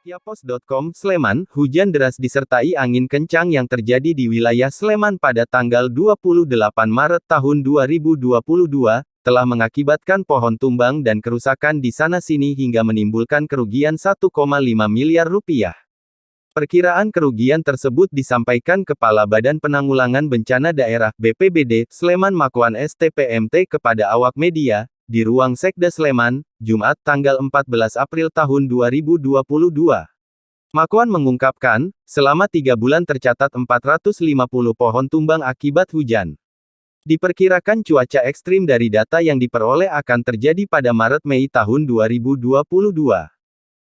Kiapos.com, Sleman, hujan deras disertai angin kencang yang terjadi di wilayah Sleman pada tanggal 28 Maret tahun 2022, telah mengakibatkan pohon tumbang dan kerusakan di sana-sini hingga menimbulkan kerugian 1,5 miliar rupiah. Perkiraan kerugian tersebut disampaikan Kepala Badan Penanggulangan Bencana Daerah, BPBD, Sleman Makwan STPMT kepada awak media, di ruang Sekda Sleman, Jumat tanggal 14 April tahun 2022. Makwan mengungkapkan, selama 3 bulan tercatat 450 pohon tumbang akibat hujan. Diperkirakan cuaca ekstrim dari data yang diperoleh akan terjadi pada Maret-Mei tahun 2022.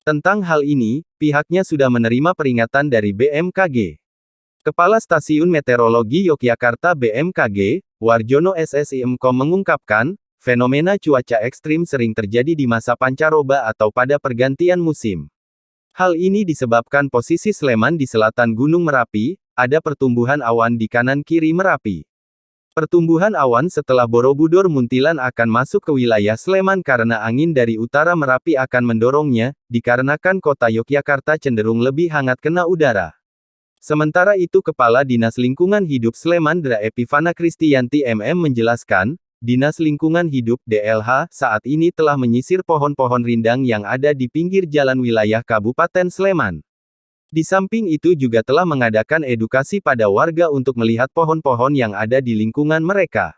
Tentang hal ini, pihaknya sudah menerima peringatan dari BMKG. Kepala Stasiun Meteorologi Yogyakarta BMKG, Warjono SSIMkom mengungkapkan, fenomena cuaca ekstrim sering terjadi di masa pancaroba atau pada pergantian musim. Hal ini disebabkan posisi Sleman di selatan Gunung Merapi, ada pertumbuhan awan di kanan-kiri Merapi. Pertumbuhan awan setelah Borobudur Muntilan akan masuk ke wilayah Sleman karena angin dari utara Merapi akan mendorongnya, dikarenakan kota Yogyakarta cenderung lebih hangat kena udara. Sementara itu Kepala Dinas Lingkungan Hidup Sleman Dra Epifana Kristiyanti MM menjelaskan, Dinas Lingkungan Hidup (DLH) saat ini telah menyisir pohon-pohon rindang yang ada di pinggir jalan wilayah Kabupaten Sleman. Di samping itu juga telah mengadakan edukasi pada warga untuk melihat pohon-pohon yang ada di lingkungan mereka.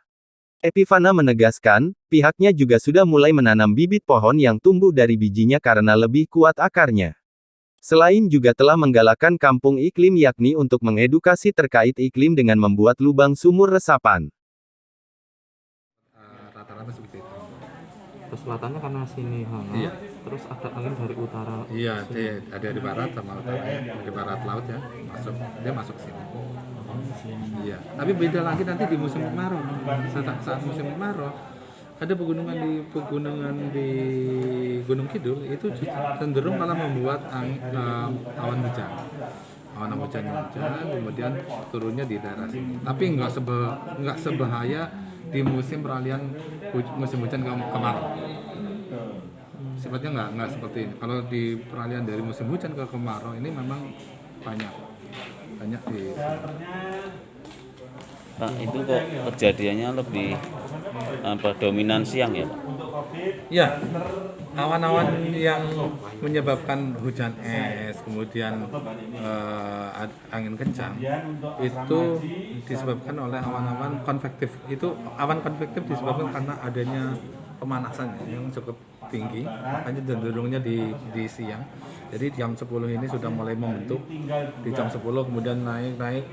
Epifana menegaskan, pihaknya juga sudah mulai menanam bibit pohon yang tumbuh dari bijinya karena lebih kuat akarnya. Selain juga telah menggalakkan kampung iklim yakni untuk mengedukasi terkait iklim dengan membuat lubang sumur resapan. Rata-rata seperti itu. Terus selatannya karena sini hangat, Iya. terus ada angin dari utara. Iya, ada di barat sama utara, di barat laut ya, dia masuk sini. Iya, tapi beda lagi nanti di musim kemarau. Saat musim kemarau, ada pegunungan di Gunung Kidul itu cenderung malah membuat awan hujan. Awan hujan, kemudian turunnya di daerah sini. Tapi nggak sebahaya di musim peralihan musim hujan kemarau. Sifatnya nggak seperti ini. Kalau di peralihan dari musim hujan ke kemarau ini memang banyak di. Pak, itu kok kejadiannya lebih dominan siang ya, Pak? Ya, awan-awan yang menyebabkan hujan es, kemudian angin kencang, itu disebabkan oleh awan-awan konvektif. Itu awan konvektif disebabkan karena adanya pemanasan yang cukup tinggi, makanya cenderungnya di siang. Jadi jam 10 ini sudah mulai membentuk, di jam 10 kemudian naik.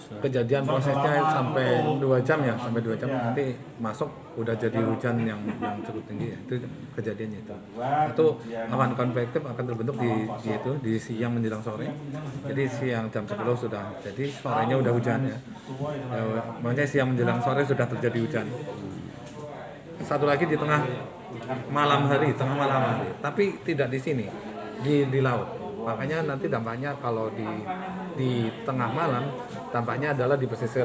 Kejadian prosesnya sampai 2 jam ya, sampai 2 jam nanti masuk udah jadi hujan yang cukup tinggi. Itu kejadiannya itu. Atau awan konvektif akan terbentuk di siang menjelang sore. Jadi siang jam 10 sudah, jadi sorenya udah hujan ya. Makanya siang menjelang sore sudah terjadi hujan. Satu lagi di tengah malam hari, tapi tidak di sini, di laut. Makanya nanti dampaknya kalau di tengah malam, dampaknya adalah di pesisir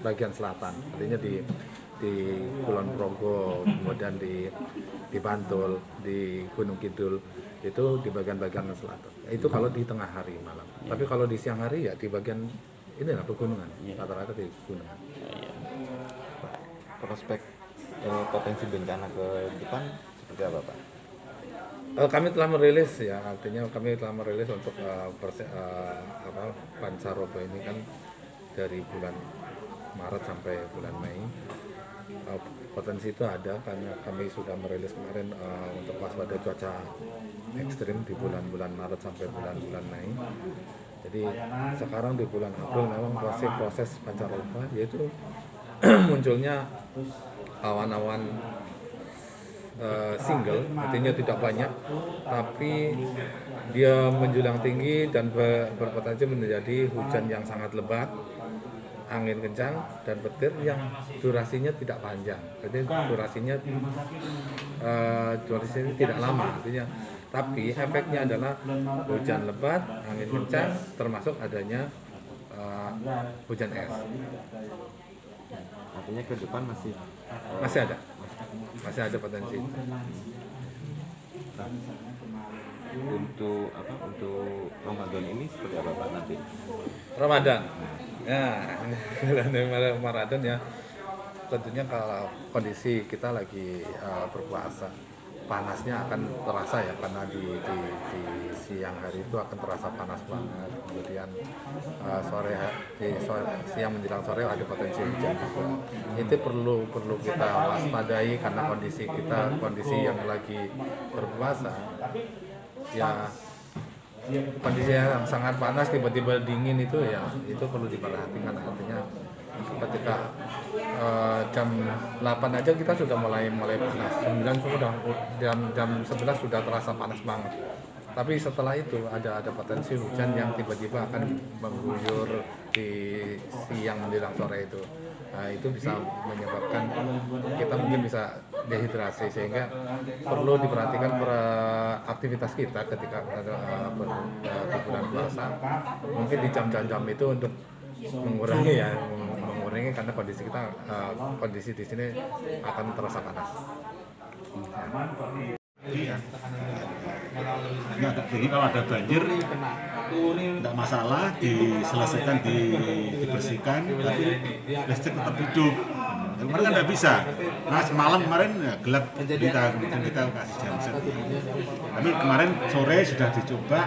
bagian selatan, artinya di Kulon Progo, kemudian di Bantul, di Gunung Kidul, itu di bagian-bagian selatan. Itu kalau di tengah hari malam. Tapi kalau di siang hari ya di bagian inilah pegunungan, rata-rata di pegunungan. Prospek potensi bencana ke depan seperti apa, Pak? Kami telah merilis ya, artinya kami telah merilis untuk pancaroba ini kan dari bulan Maret sampai bulan Mei. Potensi itu ada karena kami sudah merilis kemarin untuk waspada cuaca ekstrim di bulan-bulan Maret sampai bulan-bulan Mei. Jadi sekarang di bulan April memang proses pancaroba, yaitu munculnya awan-awan single, artinya tidak banyak, tapi dia menjulang tinggi dan berpotensi menjadi hujan yang sangat lebat, angin kencang dan petir yang durasinya tidak panjang. Jadi durasinya tidak lama, artinya. Tapi efeknya adalah hujan lebat, angin kencang, termasuk adanya hujan es. Artinya ke depan Masih ada potensi. Untuk untuk Ramadan ini seperti apa Pak nanti? Ramadan. Ya, Ramadan ya. Tentunya kalau kondisi kita lagi berpuasa, panasnya akan terasa ya, karena di siang hari itu akan terasa panas banget. Kemudian siang menjelang sore ada potensi hujan juga. Itu perlu kita waspadai karena kondisi yang lagi berpuasa. Ya, kondisi yang sangat panas tiba-tiba dingin itu ya itu perlu diperhatikan. Artinya ketika jam 8 aja kita sudah mulai panas, 9 sudah jam 11 sudah terasa panas banget. Tapi setelah itu ada potensi hujan yang tiba-tiba akan mengguyur di siang menjelang sore itu. Nah, itu bisa menyebabkan kita mungkin bisa dehidrasi, sehingga perlu diperhatikan aktivitas kita ketika di bulan puasa. Mungkin di jam-jam itu untuk mengurangi karena kondisi di sini akan terasa panas. Jadi kalau ada banjir tidak masalah, diselesaikan, dibersihkan, tapi listrik tetap hidup. Kemarin kan nggak bisa, nah semalam kemarin ya, gelap kita kasih genset. Tapi kemarin sore sudah dicoba,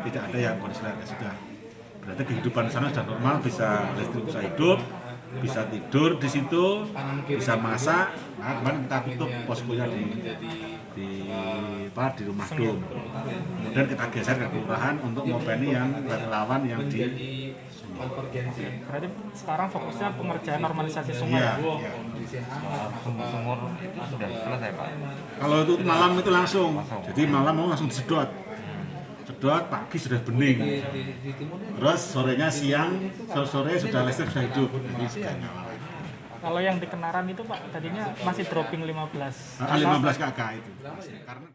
tidak ada yang kondisi sudah. Berarti kehidupan sana sudah normal, bisa listrik bisa hidup, bisa tidur di situ, bisa masak. Nah, kemarin kita tutup poskonya di rumah dom. Kemudian kita geser ke kelurahan untuk ngopeni yang relawan yang di Berarti sekarang fokusnya pengerjaan normalisasi sungai. Iya, Ya. Sumur sudah selesai Pak. Kalau itu malam itu langsung, jadi malam mau langsung disedot, pagi sudah bening, terus sorenya sore sudah listrik sudah hidup. Jadi sudah nyala. Kalau yang di Kenaran itu Pak, tadinya masih dropping 15. 15 kakak itu. Karena